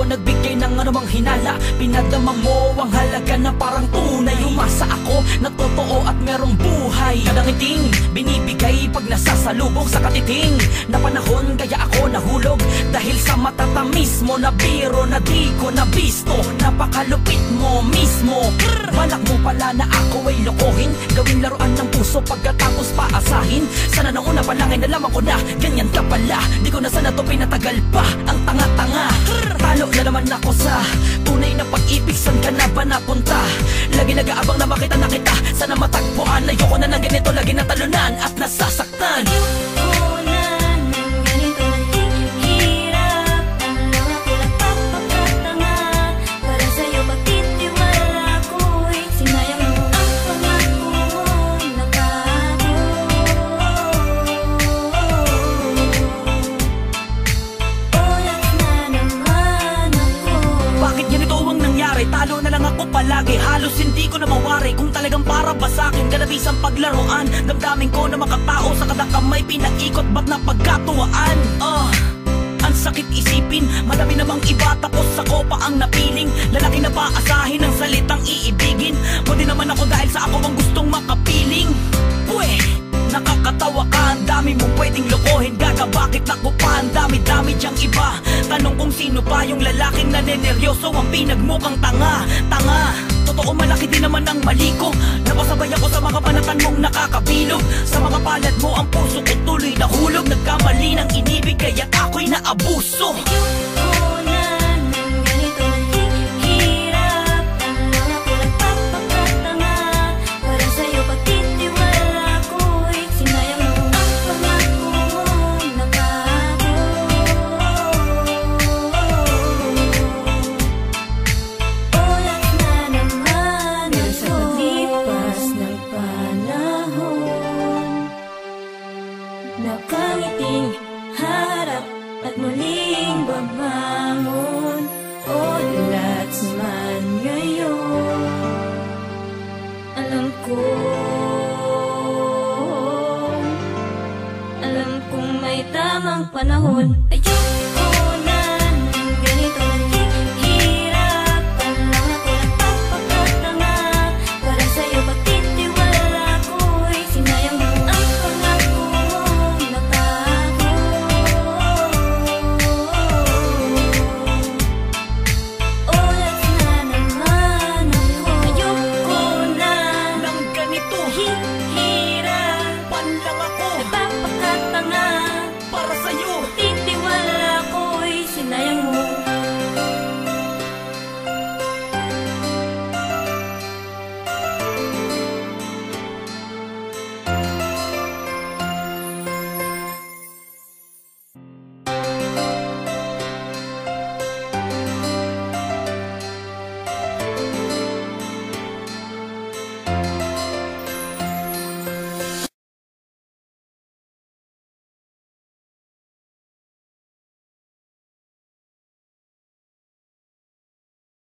ako nagbigay ng anumang hinala. Pinadama mo ang halaga na parang tunay. Umasa ako na totoo at merong buhay. Kada ngiting binibigay pag nasasalubong sa katiting na panahon, kaya ako nahulog dahil sa matatamis mo na biro na di ko nabisto. Napakalupit mo mismo. Balak mo pala na ako ay lokohin, gawing laruan ng puso pagkatapos paasahin. Sana nung una pa lang ay nalaman ko na ganyan ka pala. Di ko na sana to pinatagal pa, ang tanga-tanga. Talo na naman ako sa tunay na pag-ibig. San ka na ba napunta? Lagi nag-aabang na makita na kita, sana matagpuan. Ayoko na ng ganito, lagi natalunan at nasasaktan. Talo na lang ako palagi, halos hindi ko na mawari kung talagang para ba sa'kin kalabisang paglaruan. Damdamin ko na makatao sa kada kamay, pinaikot ba't na pagkatuwaan. Ang sakit isipin, madami namang iba tapos ako pa ang napiling. Lalaki na paasahin ng salitang iibigin. Pwede naman ako dahil sa ako ang gustong makapiling. Nakakatawa ka, ang dami mong pwedeng lokohin. Gaga, bakit ako pa? Ang dami-dami diyang iba. Tanong kung sino pa yung lalaking naneneryoso ang pinagmukhang tanga. Totoo malaki din naman ang mali ko. Napasabay ako sa mga panatan mong nakakabilog. Sa mga palad mo ang puso ko tuloy nahulog. Nagkamali ng inibig kaya't ako'y naabuso.